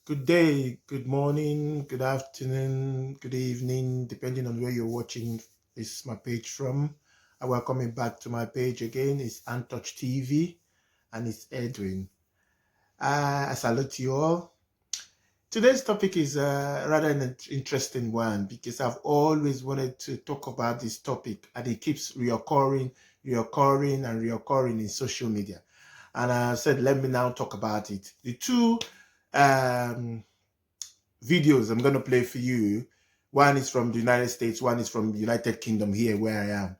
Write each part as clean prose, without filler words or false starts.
Good day, good morning, good afternoon, good evening, depending on where you're watching this my page from. I welcome you back to my page again. It's Untouched TV and it's Edwin. I salute you all. Today's topic is rather an interesting one because I've always wanted to talk about this topic and it keeps reoccurring in social media. And I said, let me now talk about it. The two um, videos I'm going to play for you. One is from the United States, one is from the United Kingdom here where I am.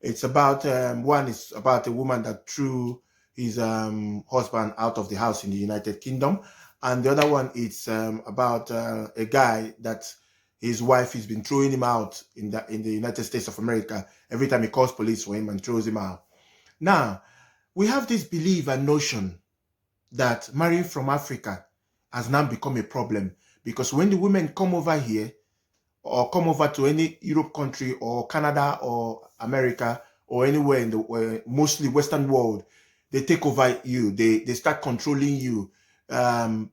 It's about, one is about a woman that threw his husband out of the house in the United Kingdom. And the other one is about a guy that his wife has been throwing him out in the United States of America every time he calls police for him and throws him out. Now, we have this belief and notion that marrying from Africa has now become a problem because when the women come over here or come over to any Europe country or Canada or America or anywhere in the mostly Western world, they take over you. They start controlling you.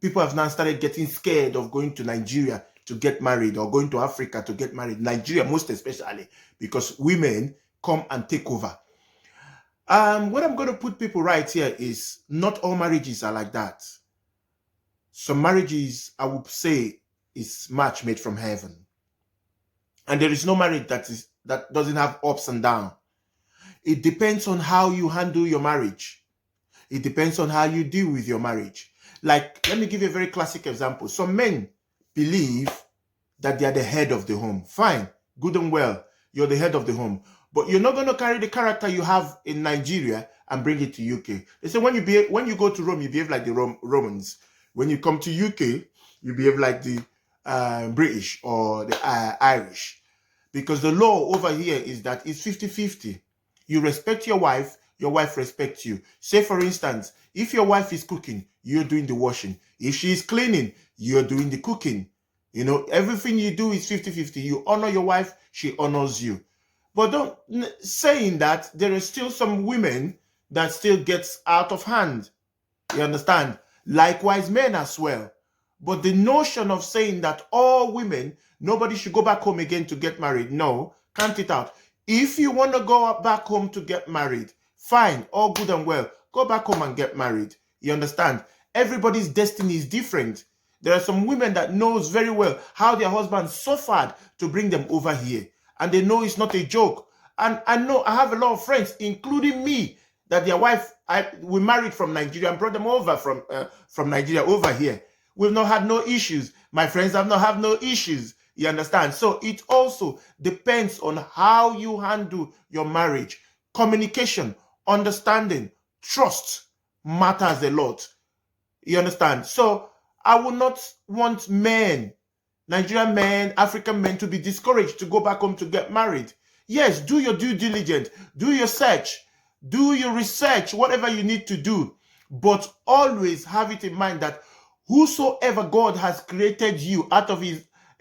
People have now started getting scared of going to Nigeria to get married or going to Africa to get married. Nigeria most especially because women come and take over. What I'm going to put people right here is not all marriages are like that. Some marriages, I would say, is match made from heaven. And there is no marriage that doesn't have ups and downs. It depends on how you handle your marriage. It depends on how you deal with your marriage. Like, let me give you a very classic example. Some men believe that they are the head of the home. Fine, good and well, you're the head of the home. But you're not going to carry the character you have in Nigeria and bring it to UK. They say when you go to Rome, you behave like the Romans. When you come to UK, you behave like the British or the Irish. Because the law over here is that it's 50-50. You respect your wife respects you. Say, for instance, if your wife is cooking, you're doing the washing. If she is cleaning, you're doing the cooking. You know, everything you do is 50-50. You honor your wife, she honors you. But don't saying that there are still some women that still gets out of hand. You understand? Likewise, men as well. But the notion of saying that all women, nobody should go back home again to get married. No, count it out. If you want to go back home to get married, fine, all good and well. Go back home and get married. You understand? Everybody's destiny is different. There are some women that knows very well how their husband suffered to bring them over here. And they know it's not a joke. And I know I have a lot of friends, including me, that their wife, we married from Nigeria and brought them over from Nigeria over here. We've not had no issues. My friends have not had no issues. You understand? So it also depends on how you handle your marriage. Communication, understanding, trust matters a lot. You understand? So I would not want men, Nigerian men, African men to be discouraged to go back home to get married. Yes, do your due diligence, do your search, do your research, whatever you need to do. But always have it in mind that whosoever God has created you out of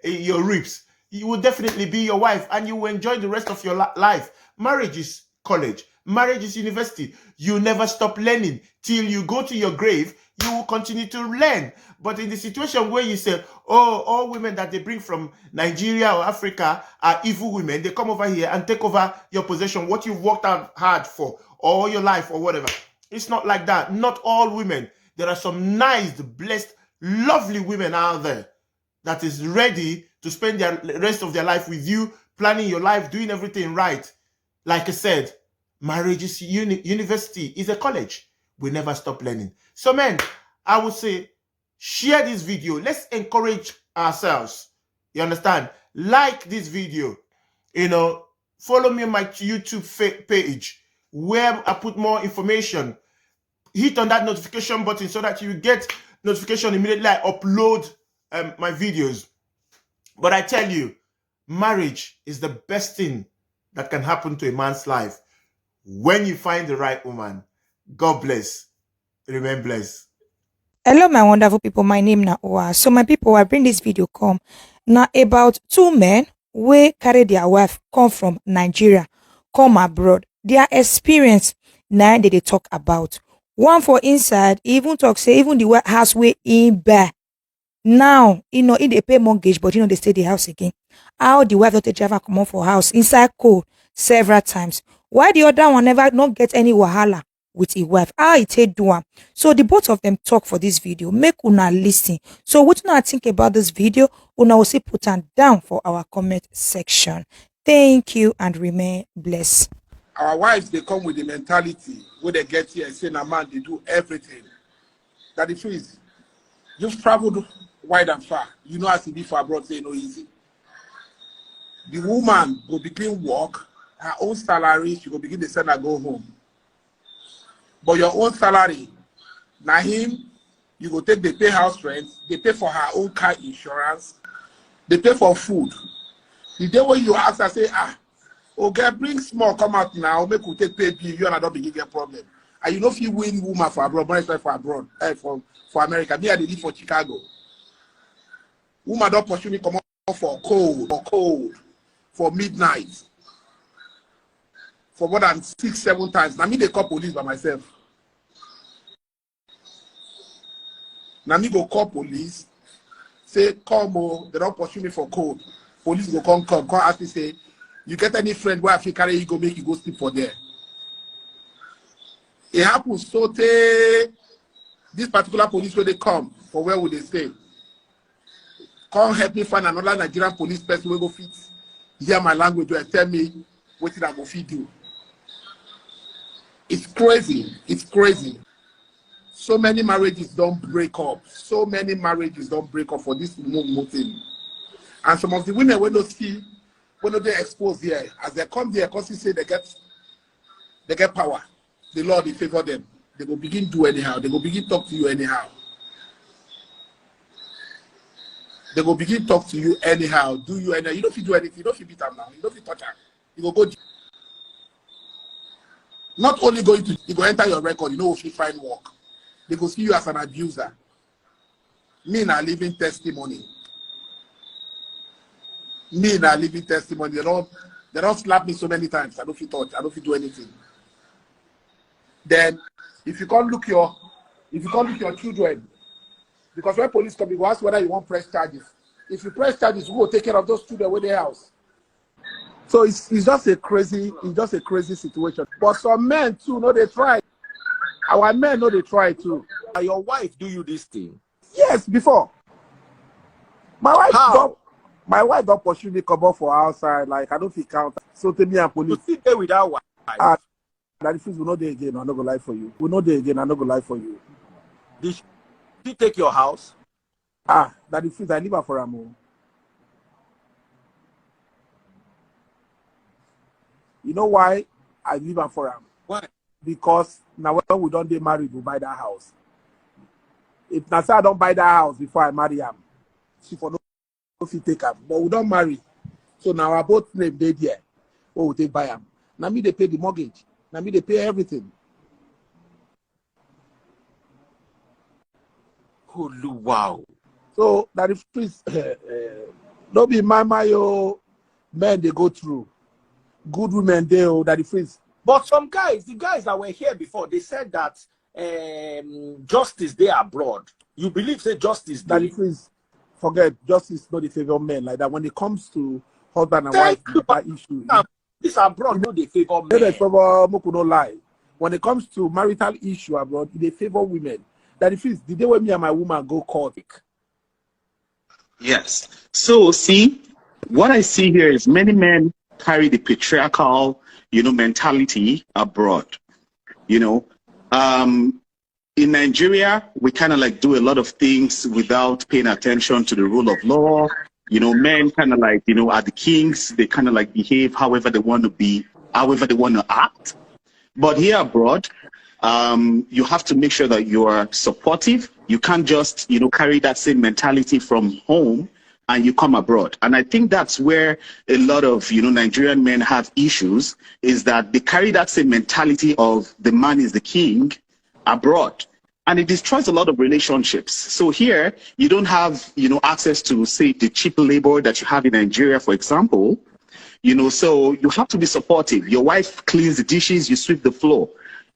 your ribs, you will definitely be your wife and you will enjoy the rest of your life. Marriage is college. Marriage is university. You never stop learning till you go to your grave. You will continue to learn. But in the situation where you say, oh, all women that they bring from Nigeria or Africa are evil women, they come over here and take over your possession, what you've worked out hard for all your life or whatever. It's not like that. Not all women. There are some nice, blessed, lovely women out there that is ready to spend the rest of their life with you, planning your life, doing everything right. Like I said, marriage is university, is a college. We never stop learning. So, men, I would say, share this video. Let's encourage ourselves. You understand? Like this video. You know, follow me on my YouTube page where I put more information. Hit on that notification button so that you get notification immediately I upload my videos. But I tell you, marriage is the best thing that can happen to a man's life when you find the right woman. God bless. Remain blessed. Hello, my wonderful people. My name na Oa. So, my people, I bring this video come now about two men where carry their wife come from Nigeria, come abroad. Their experience now they talk about. One for inside, even talk say even the house way in bear Now, they pay mortgage, but they stay the house again. How the wife not a driver come on for house inside cold several times. Why the other one never not get any wahala with his wife? How it take do am? So the both of them talk for this video. Make una listen. So what you think about this video? Una will see put am down for our comment section. Thank you and remain blessed. Our wives, they come with the mentality when they get here and say, "Na man, they do everything." That the truth is, you've traveled wide and far. You know as it be for abroad, say no easy. The woman will begin work, her own salary, she will begin to send her go home. But your own salary, now him, you go take, they pay house rent, they pay for her own car insurance, they pay for food. The day when you ask her, say, okay, bring small, come out now, make you take pay bill, you and I don't begin get problem. And you know if you win woman for abroad, money for abroad, for America. Me, I live for Chicago. Woman don't pursue me come out for cold, for midnight, for more than 6-7 times. Now me they call police by myself. Now me go call police, say, come, they don't pursue me for cold. Police go come ask me, say, you get any friend where I feel carry you go make you go sleep for there. It happens so this particular police where they come for where would they stay? Come help me find another Nigerian police person who go fit hear my language and tell me what did I go feed you. It's crazy. It's crazy. So many marriages don't break up. So many marriages don't break up for this thing. And some of the women when they expose here, as they come there, because they say they get power. The Lord will favor them. They will begin do anyhow. They will begin talk to you anyhow. They will begin talk to you anyhow. Do you anyhow? You don't feel do anything. You don't feel beat them now. You don't feel touch them. You will go. Not only going to, you go enter your record. You know if you find work, they go see you as an abuser. Me na living testimony. Me na living testimony. They don't slap me so many times. I don't feel touch. I don't feel do anything. Then, if you can't look your children, because when police come, you ask whether you want press charges. If you press charges, we will take care of those children with their house. So it's just a crazy situation. But some men too, know they try. Our men know they try too. Your wife do you this thing? Yes, before. My wife don't pursue me come up for outside. Like I don't feel count. So to me and police. You sit there with that wife. That if we know there again, I'm not gonna lie for you. We know there again, I'm not gonna lie for you. Did she take your house? That if I live for Amo. You know why I live for Amo? Why? Because now when we don't get married, we buy that house. If Nasa don't buy that house before I marry him, she for no take up. But we don't marry. So now our both name they there. Oh, we take buy him. Now me they pay the mortgage. Now me they pay everything. Oh, wow. So that if please don't be my men they go through. Good women they that if please. But some guys, the guys that were here before, they said that justice there abroad. You believe say justice there? That if please forget justice not the favor of men like that. When it comes to husband and wife that issue. This abroad no they favor men. No lie. When it comes to marital issue abroad, they favor women. That if it's the day when me and my woman go court. Yes. So see, what I see here is many men carry the patriarchal, mentality abroad. In Nigeria, we kind of like do a lot of things without paying attention to the rule of law. Men kind of like, are the kings. They kind of like behave however they want to be, however they want to act. But here abroad, you have to make sure that you are supportive. You can't just, carry that same mentality from home and you come abroad. And I think that's where a lot of, Nigerian men have issues, is that they carry that same mentality of the man is the king abroad. And it destroys a lot of relationships. So here, you don't have, access to, say, the cheap labor that you have in Nigeria, for example. So you have to be supportive. Your wife cleans the dishes, you sweep the floor.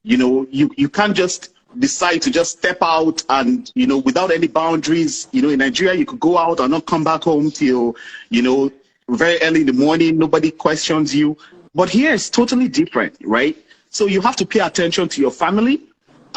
You can't just decide to just step out and, you know, without any boundaries. You know, in Nigeria, you could go out and not come back home till, you know, very early in the morning. Nobody questions you. But here it's totally different, right? So you have to pay attention to your family.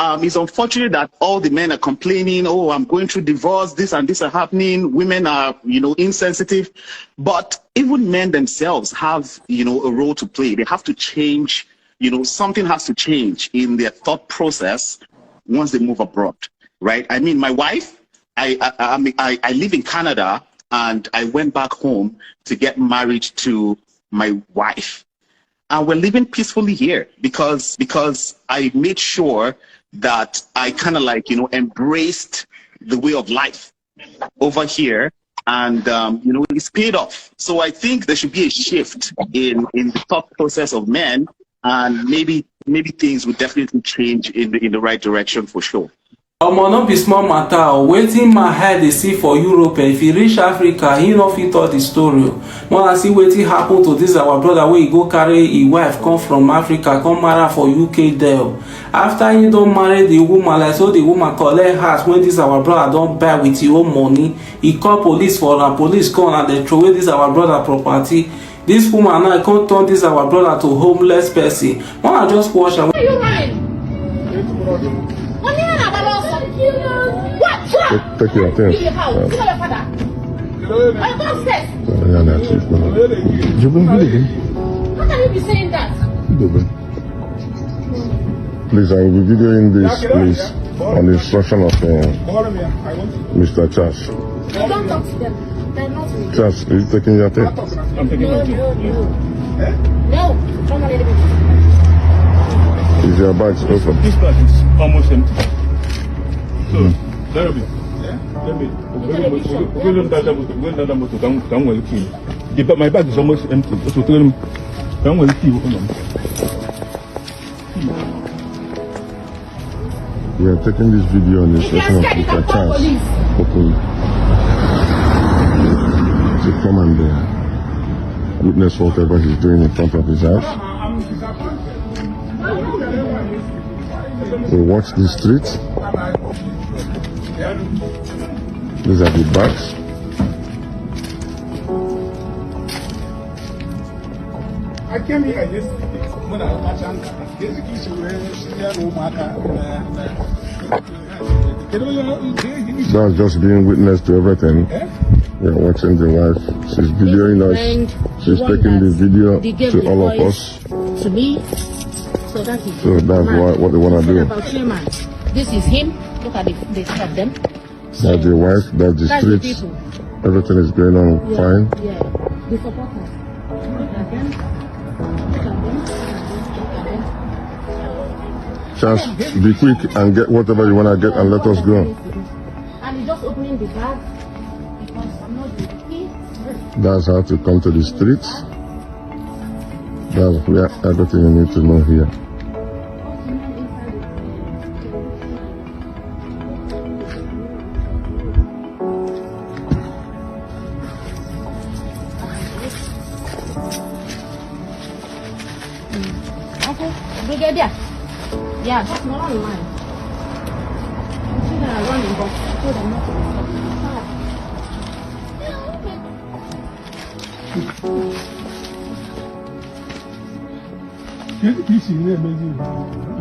It's unfortunate that all the men are complaining, oh, I'm going through divorce, this and this are happening. Women are, you know, insensitive. But even men themselves have, you know, a role to play. They have to change, you know, something has to change in their thought process once they move abroad, right? I mean, my wife, I live in Canada, and I went back home to get married to my wife. And we're living peacefully here because I made sure that I kind of like, you know, embraced the way of life over here, and you know, it's paid off. So I think there should be a shift in the thought process of men, and maybe things will definitely change in the right direction for sure. No be small matter. Waiting my head they see for Europe. If he reach Africa, he no fit tell the story. Wanna see wetin happen to this our brother where he go carry his wife come from Africa, come marry for UK there. After he don't marry the woman, like so the woman collect house when this our brother don't buy with his own money. He call police for her, police come and they throw away this our brother property. This woman now can't turn this our brother to homeless person. Wanna just watch her. Where you running? What? Take your things. Your house. You know your father. I go upstairs. How can you be saying that? Please, I will be videoing this, please, on the instruction of Mr. Charles. You don't talk to them. They're not me. Charles, are you taking your thing? I'm taking my thing. No. Come on, a little bit. Is your bag open? This bag is almost empty. So, let me. My bag is almost empty. So tell him, we are taking this video on the instruction of Mr. Charles Okoli to come and witness whatever he's doing in front of his house. We watch the streets. These are the bags. I came here yesterday when I was That's just being witness to everything. We are watching the wife. She's videoing us. She's taking the video to all of us. To me. So that's what they want to do. About Suleiman. This is him. Look at the stop them. That's the wife, that's the streets. Everything is going on fine. Yeah. The supporters. Look at them. Look at them. Look at them. Just be quick and get whatever you want to get and let us go. And he's just opening the bag because I'm not the key. That's how to come to the streets. That's where everything you need to know here. Okay, Brigadier. Yeah, that's not on mine. I'm sure that I run in box. I told them not to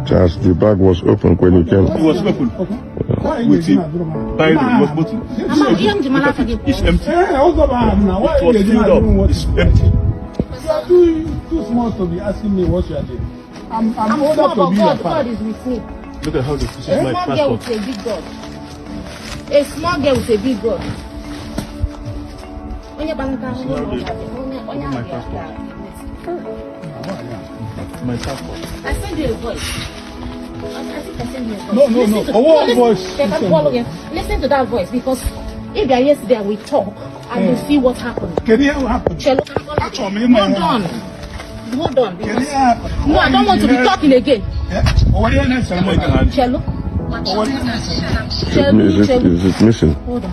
Just the bag was open when you came. It was open. With it. It was bottle. It's empty. It was filled up. It's empty. You are too small to be asking me what you are doing. I'm older small, to be but your God father. is with me. Look at how this is A my small girl passport. with a big God. A small girl with a big God. My passport. My passport. I send you a voice. I think I send you a voice. No. Oh, what voice? Listen to that voice because if you are yesterday and we talk and you see what happened. Can you hear what happened? Hold on. Because, no, I don't want to be talking again. Cello. Is it missing? Hold on.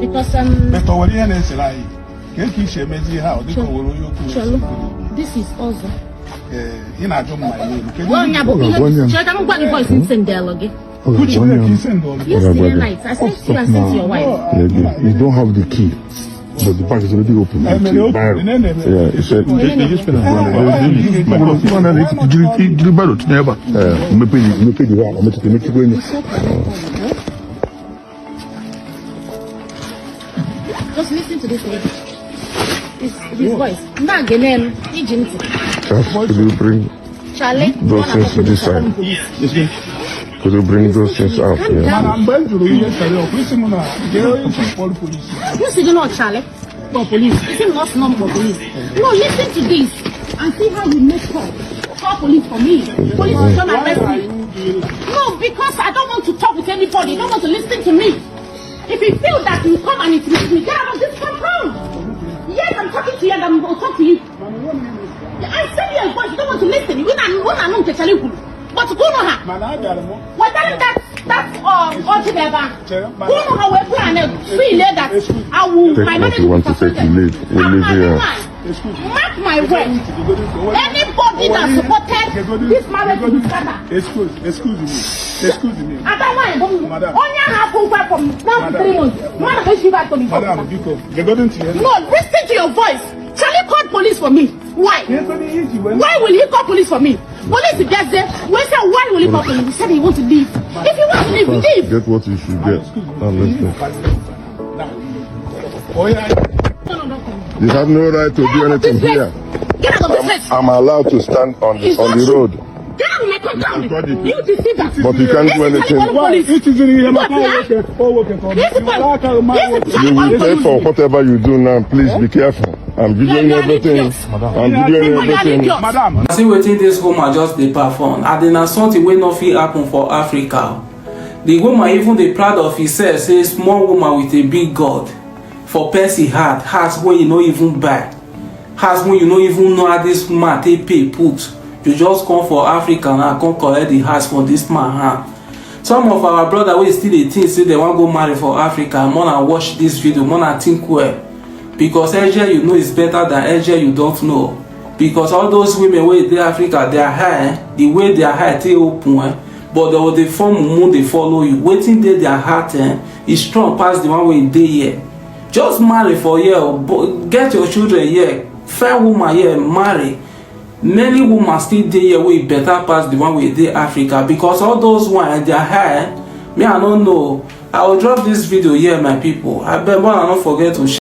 Because Cello, this is also You know, I don't mind. Well, yeah, but check out what the voice in send dialogue. Which one you send all? Yesterday night, I sent you and sent to your wife. You don't have the key, but the bank is already open. Yeah, he said they just spend a Just listen to this lady. His voice. Nah, Genen, Egypt. could you bring Charlie, those things to this side? Could you bring those things out? Yeah. I'm going to the police. You see, not Charlie for police. It's not number for police. No, listen to this and see how you make call police for me. Police will come and arrest me. No, because I don't want to talk with anybody. I don't want to listen to me. If you feel that you come and intimidate me, get out of this compound. Yes, I'm talking to you and I'm going to talk to you. I send you a voice, you don't want to listen. You don't to tell you. But who know her? Well, that's altogether. Who know how we plan it? Free that I will. Take what you want to take to leave. We'll leave here. Mark my word. Anybody that supported this marriage will be scattered. Excuse me. I don't mind. Only have over from now to 3 months. Man, I should back to me. Madam, no, listen to your voice. Charlie called police for me. Why? Why will he call police for me? Police gets there. We said, why will he call police? He said he wants to leave. If you want to leave, leave. Get what you should get. Now let's go. You have no right to do anything here. Get out of the place. I'm allowed to stand on the road. Get out of my compound. You deceiver. But you can't do anything. You will pay for whatever you do now. Please be careful. I'm videoing everything. I'm videoing everything. Madam. I see wetin this woman just dey perform. And then na something wey no fit happen for Africa. The woman even dey proud of herself, say small woman with a big God. For Percy heart, house wey you no even buy. House wey you no even know how this man take pay put. You just come for Africa and come collect the house for this man hand. Some of our brother wey still dey think say they wan go marry for Africa, more na watch this video, more na think well. Because Eje you know is better than Eje you don't know. Because all those women wey dey Africa, their hair, the way their hair take open, but they dey form mumu dey follow you. Wetin dey their heart is strong pass the one wey dey here. Just marry for here, get your children here, fair woman here, marry. Many women still dey here wey better pass the one wey dey Africa. Because all those ones, their hair, me I don't know. I will drop this video here, my people. I beg, but I don't forget to share.